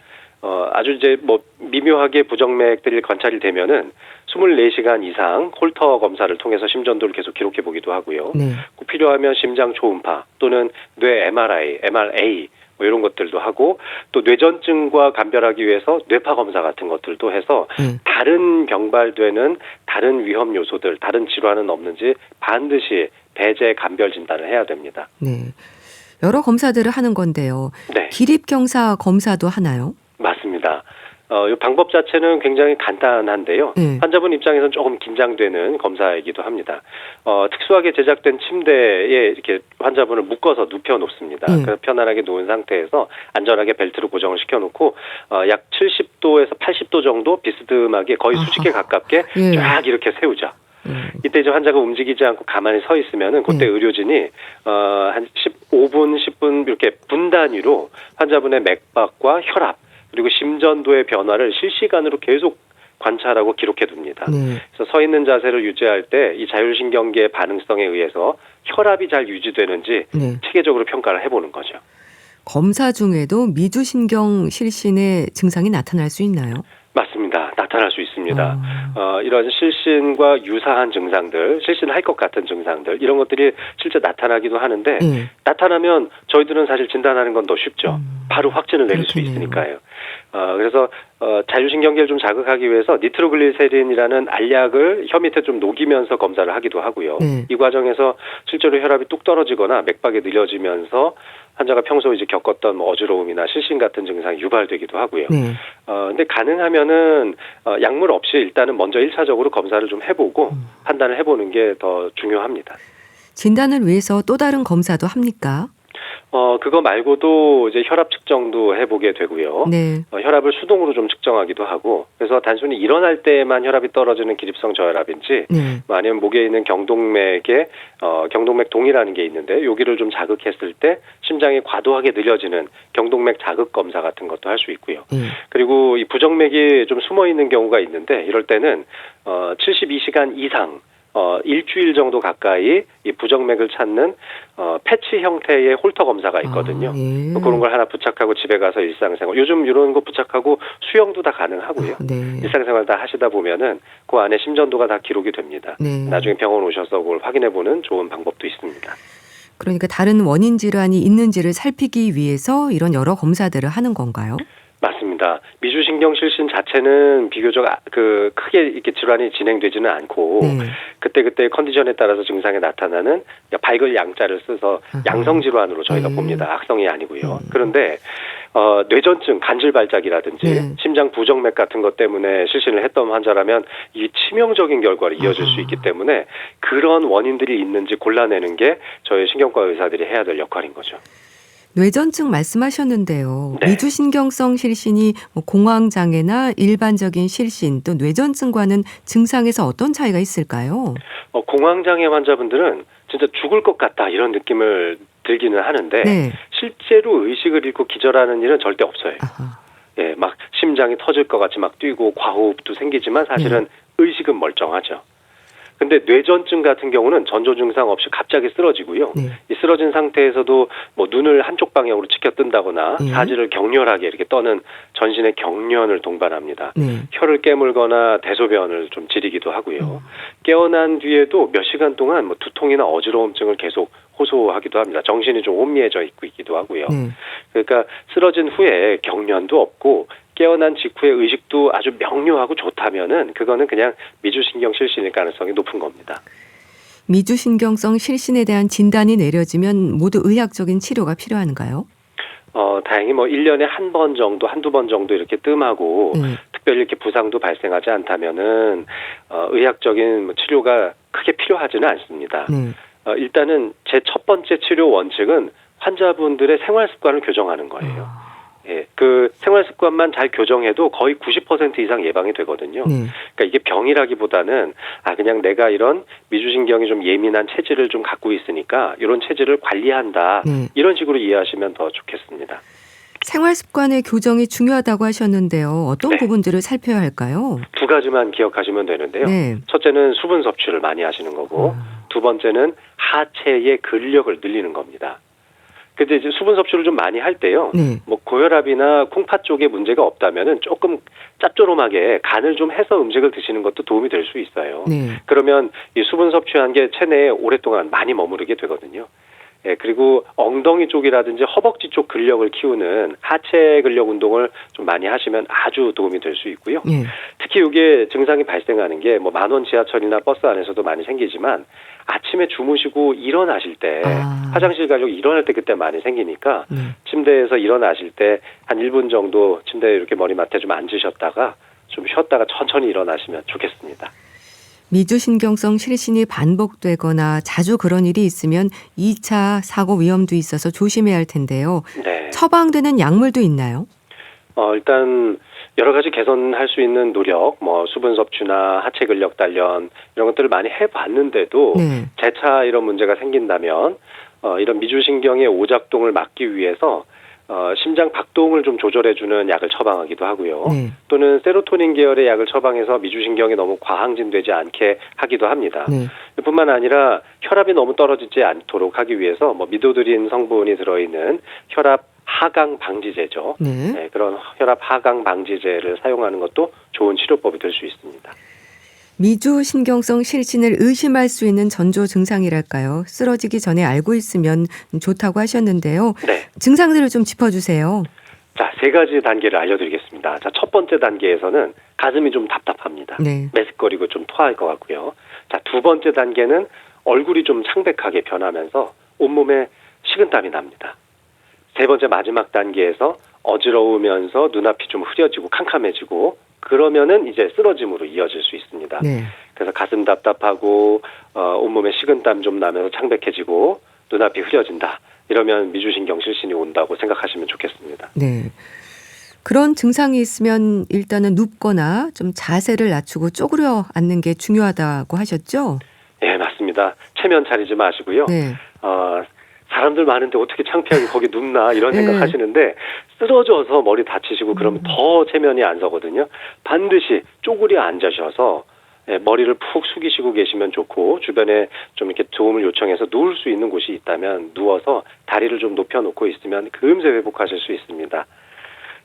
S4: 아주 이제 뭐 미묘하게 부정맥들이 관찰이 되면은 24시간 이상 홀터 검사를 통해서 심전도를 계속 기록해 보기도 하고요. 꼭 필요하면 심장 초음파 또는 뇌 MRA 뭐 이런 것들도 하고 또 뇌전증과 감별하기 위해서 뇌파 검사 같은 것들도 해서 다른 병발되는 다른 위험 요소들, 다른 질환은 없는지 반드시 배제 감별 진단을 해야 됩니다.
S1: 여러 검사들을 하는 건데요. 기립경사 검사도 하나요?
S4: 맞습니다. 이 방법 자체는 굉장히 간단한데요. 환자분 입장에서는 조금 긴장되는 검사이기도 합니다. 특수하게 제작된 침대에 이렇게 환자분을 묶어서 눕혀 놓습니다. 그래서 편안하게 누운 상태에서 안전하게 벨트로 고정을 시켜놓고 약 70도에서 80도 정도 비스듬하게 거의 수직에 가깝게 쫙 이렇게 세우죠. 이때 이제 환자가 움직이지 않고 가만히 서 있으면은 그때 의료진이 한 15분, 10분 이렇게 분 단위로 환자분의 맥박과 혈압 그리고 심전도의 변화를 실시간으로 계속 관찰하고 기록해 둡니다. 그래서 서 있는 자세를 유지할 때 이 자율신경계의 반응성에 의해서 혈압이 잘 유지되는지 체계적으로 평가를 해보는 거죠.
S1: 검사 중에도 미주신경 실신의 증상이 나타날 수 있나요?
S4: 맞습니다. 나타날 수 있습니다. 이런 실신과 유사한 증상들, 실신할 것 같은 증상들 이런 것들이 실제 나타나기도 하는데 나타나면 저희들은 사실 진단하는 건 더 쉽죠. 바로 확진을 내릴 수 있으니까요. 그래서 자율신경계를 좀 자극하기 위해서 니트로글리세린이라는 알약을 혀 밑에 좀 녹이면서 검사를 하기도 하고요. 이 과정에서 실제로 혈압이 뚝 떨어지거나 맥박이 느려지면서 환자가 평소 이제 겪었던 뭐 어지러움이나 실신 같은 증상이 유발되기도 하고요. 근데 가능하면은 약물 없이 일단은 먼저 1차적으로 검사를 좀 해보고 판단을 해보는 게 더 중요합니다.
S1: 진단을 위해서 또 다른 검사도 합니까?
S4: 그거 말고도 이제 혈압 측정도 해보게 되고요.
S1: 네.
S4: 혈압을 수동으로 좀 측정하기도 하고, 그래서 단순히 일어날 때만 혈압이 떨어지는 기립성 저혈압인지,
S1: 네.
S4: 아니면 목에 있는 경동맥에 경동맥 동이라는 게 있는데, 여기를 좀 자극했을 때 심장이 과도하게 늘려지는 경동맥 자극 검사 같은 것도 할 수 있고요. 그리고 이 부정맥이 좀 숨어 있는 경우가 있는데, 이럴 때는 72시간 이상 일주일 정도 가까이 이 부정맥을 찾는 패치 형태의 홀터 검사가 있거든요.
S1: 예.
S4: 그런 걸 하나 부착하고 집에 가서 일상생활, 요즘 이런 거 부착하고 수영도 다 가능하고요.
S1: 네.
S4: 일상생활 다 하시다 보면은 그 안에 심전도가 다 기록이 됩니다.
S1: 네.
S4: 나중에 병원 오셔서 그걸 확인해보는 좋은 방법도 있습니다.
S1: 그러니까 다른 원인 질환이 있는지를 살피기 위해서 이런 여러 검사들을 하는 건가요?
S4: 맞습니다. 미주신경실신 자체는 비교적 크게 이렇게 질환이 진행되지는 않고,
S1: 네.
S4: 그때 컨디션에 따라서 증상이 나타나는 발글 양자를 써서 양성 질환으로 저희가 봅니다. 악성이 아니고요. 그런데 뇌전증, 간질 발작이라든지
S1: 네.
S4: 심장 부정맥 같은 것 때문에 실신을 했던 환자라면 이 치명적인 결과로 이어질 수 있기 때문에 그런 원인들이 있는지 골라내는 게 저희 신경과 의사들이 해야 될 역할인 거죠.
S1: 뇌전증 말씀하셨는데요.
S4: 네.
S1: 미주신경성 실신이 공황장애나 일반적인 실신 또 뇌전증과는 증상에서 어떤 차이가 있을까요?
S4: 공황장애 환자분들은 진짜 죽을 것 같다 이런 느낌을 들기는 하는데,
S1: 네.
S4: 실제로 의식을 잃고 기절하는 일은 절대 없어요.
S1: 아하.
S4: 예, 막 심장이 터질 것 같이 막 뛰고 과호흡도 생기지만 사실은 의식은 멀쩡하죠. 근데 뇌전증 같은 경우는 전조 증상 없이 갑자기 쓰러지고요.
S1: 네.
S4: 이 쓰러진 상태에서도 뭐 눈을 한쪽 방향으로 치켜 뜬다거나 사지를 격렬하게 이렇게 떠는 전신의 경련을 동반합니다.
S1: 네.
S4: 혀를 깨물거나 대소변을 좀 지리기도 하고요. 깨어난 뒤에도 몇 시간 동안 뭐 두통이나 어지러움증을 계속 호소하기도 합니다. 정신이 좀 혼미해져 있기도 하고요.
S1: 네.
S4: 그러니까 쓰러진 후에 경련도 없고 깨어난 직후에 의식도 아주 명료하고 좋다면은 그거는 그냥 미주신경 실신일 가능성이 높은 겁니다.
S1: 미주신경성 실신에 대한 진단이 내려지면 모두 의학적인 치료가 필요한가요?
S4: 다행히 뭐 1년에 한 번 정도, 한두 번 정도 이렇게 뜸하고 특별히 이렇게 부상도 발생하지 않다면은 의학적인 치료가 크게 필요하지는 않습니다. 일단은 제 첫 번째 치료 원칙은 환자분들의 생활 습관을 교정하는 거예요. 예, 그 생활 습관만 잘 교정해도 거의 90% 이상 예방이 되거든요. 그러니까 이게 병이라기보다는 그냥 내가 이런 미주신경이 좀 예민한 체질을 좀 갖고 있으니까 이런 체질을 관리한다. 이런 식으로 이해하시면 더 좋겠습니다.
S1: 생활 습관의 교정이 중요하다고 하셨는데요. 어떤 부분들을 살펴야 할까요?
S4: 두 가지만 기억하시면 되는데요. 첫째는 수분 섭취를 많이 하시는 거고, 두 번째는 하체의 근력을 늘리는 겁니다. 근데 이제 수분 섭취를 좀 많이 할 때요. 뭐 고혈압이나 콩팥 쪽에 문제가 없다면은 조금 짭조름하게 간을 좀 해서 음식을 드시는 것도 도움이 될 수 있어요. 그러면 이 수분 섭취한 게 체내에 오랫동안 많이 머무르게 되거든요. 예, 그리고 엉덩이 쪽이라든지 허벅지 쪽 근력을 키우는 하체 근력 운동을 좀 많이 하시면 아주 도움이 될 수 있고요. 특히 이게 증상이 발생하는 게 뭐 만원 지하철이나 버스 안에서도 많이 생기지만 아침에 주무시고 일어나실 때 화장실 가려고 일어날 때 그때 많이 생기니까 침대에서 일어나실 때 한 1분 정도 침대에 이렇게 머리맡에 좀 앉으셨다가 좀 쉬었다가 천천히 일어나시면 좋겠습니다.
S1: 미주신경성 실신이 반복되거나 자주 그런 일이 있으면 2차 사고 위험도 있어서 조심해야 할 텐데요. 처방되는 약물도 있나요?
S4: 일단 여러 가지 개선할 수 있는 노력, 뭐 수분 섭취나 하체 근력 단련 이런 것들을 많이 해봤는데도 재차 이런 문제가 생긴다면 이런 미주신경의 오작동을 막기 위해서 심장 박동을 좀 조절해주는 약을 처방하기도 하고요. 또는 세로토닌 계열의 약을 처방해서 미주신경이 너무 과항진되지 않게 하기도 합니다. 뿐만 아니라 혈압이 너무 떨어지지 않도록 하기 위해서 뭐 미도드린 성분이 들어있는 혈압 하강 방지제죠. 그런 혈압 하강 방지제를 사용하는 것도 좋은 치료법이 될 수 있습니다.
S1: 미주신경성 실신을 의심할 수 있는 전조 증상이랄까요? 쓰러지기 전에 알고 있으면 좋다고 하셨는데요. 증상들을 좀 짚어주세요.
S4: 자, 3가지 단계를 알려드리겠습니다. 자, 첫 번째 단계에서는 가슴이 좀 답답합니다. 메스꺼리고 좀 토할 것 같고요. 자, 두 번째 단계는 얼굴이 좀 창백하게 변하면서 온몸에 식은땀이 납니다. 세 번째 마지막 단계에서 어지러우면서 눈앞이 좀 흐려지고 캄캄해지고 그러면은 이제 쓰러짐으로 이어질 수 있습니다. 그래서 가슴 답답하고 온몸에 식은땀 좀 나면서 창백해지고 눈앞이 흐려진다. 이러면 미주신경 실신이 온다고 생각하시면 좋겠습니다.
S1: 네. 그런 증상이 있으면 일단은 눕거나 좀 자세를 낮추고 쪼그려 앉는 게 중요하다고 하셨죠?
S4: 예, 맞습니다. 체면 차리지 마시고요.
S1: 네.
S4: 사람들 많은데 어떻게 창피하게 거기 눕나 이런
S1: 네.
S4: 생각하시는데 쓰러져서 머리 다치시고 그러면 더 체면이 안 서거든요. 반드시 쪼그려 앉으셔서 머리를 푹 숙이시고 계시면 좋고 주변에 좀 이렇게 도움을 요청해서 누울 수 있는 곳이 있다면 누워서 다리를 좀 높여놓고 있으면 금세 회복하실 수 있습니다.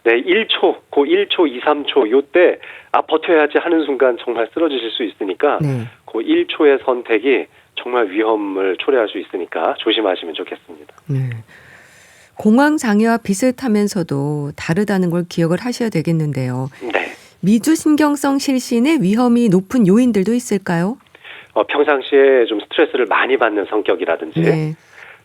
S4: 네, 1초, 그 1초, 2, 3초 요때 버텨야지 하는 순간 정말 쓰러지실 수 있으니까
S1: 네.
S4: 그 1초의 선택이 정말 위험을 초래할 수 있으니까 조심하시면 좋겠습니다.
S1: 네. 공황 장애와 비슷하면서도 다르다는 걸 기억을 하셔야 되겠는데요.
S4: 네.
S1: 미주신경성 실신의 위험이 높은 요인들도 있을까요?
S4: 평상시에 좀 스트레스를 많이 받는 성격이라든지
S1: 네.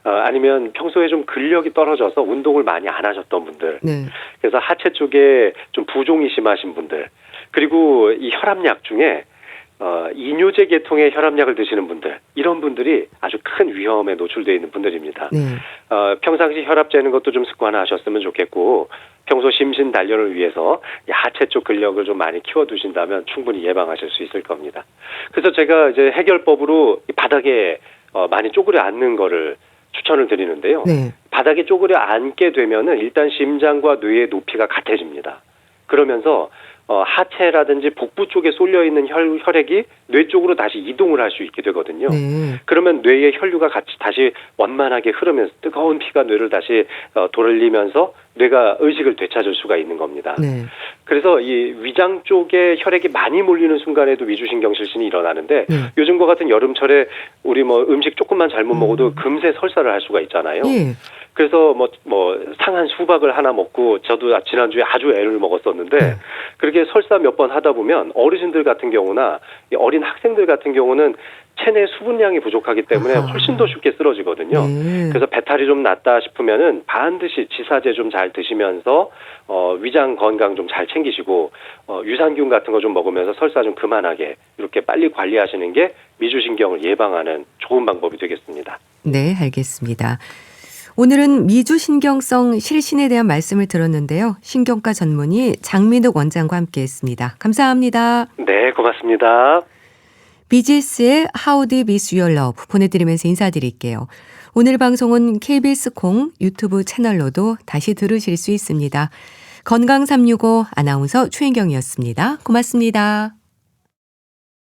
S4: 아니면 평소에 좀 근력이 떨어져서 운동을 많이 안 하셨던 분들,
S1: 네.
S4: 그래서 하체 쪽에 좀 부종이 심하신 분들, 그리고 이 혈압약 중에 이뇨제 계통의 혈압약을 드시는 분들, 이런 분들이 아주 큰 위험에 노출되어 있는 분들입니다.
S1: 네.
S4: 평상시 혈압 재는 것도 좀 습관화하셨으면 좋겠고 평소 심신 단련을 위해서 하체 쪽 근력을 좀 많이 키워두신다면 충분히 예방하실 수 있을 겁니다. 그래서 제가 이제 해결법으로 이 바닥에 많이 쪼그려 앉는 거를 추천을 드리는데요.
S1: 네.
S4: 바닥에 쪼그려 앉게 되면은 일단 심장과 뇌의 높이가 같아집니다. 그러면서 하체라든지 복부 쪽에 쏠려 있는 혈액이 뇌 쪽으로 다시 이동을 할 수 있게 되거든요.
S1: 네.
S4: 그러면 뇌의 혈류가 같이 다시 원만하게 흐르면서 뜨거운 피가 뇌를 다시 돌리면서 뇌가 의식을 되찾을 수가 있는 겁니다.
S1: 네.
S4: 그래서 이 위장 쪽에 혈액이 많이 몰리는 순간에도 미주신경 실신이 일어나는데
S1: 네.
S4: 요즘과 같은 여름철에 우리 음식 조금만 잘못 먹어도 금세 설사를 할 수가 있잖아요.
S1: 예.
S4: 그래서 상한 수박을 하나 먹고 저도 지난주에 아주 애를 먹었었는데 그렇게 설사 몇 번 하다 보면 어르신들 같은 경우나 어린 학생들 같은 경우는 체내 수분량이 부족하기 때문에 훨씬 더 쉽게 쓰러지거든요.
S1: 네.
S4: 그래서 배탈이 좀 났다 싶으면은 반드시 지사제 좀 잘 드시면서 위장 건강 좀 잘 챙기시고 유산균 같은 거 좀 먹으면서 설사 좀 그만하게 이렇게 빨리 관리하시는 게 미주신경을 예방하는 좋은 방법이 되겠습니다.
S1: 네, 알겠습니다. 오늘은 미주신경성 실신에 대한 말씀을 들었는데요. 신경과 전문의 장민욱 원장과 함께했습니다. 감사합니다.
S4: 네, 고맙습니다.
S1: 비지스의 How Deep Is Your Love 보내드리면서 인사드릴게요. 오늘 방송은 KBS 콩 유튜브 채널로도 다시 들으실 수 있습니다. 건강365 아나운서 최인경이었습니다. 고맙습니다.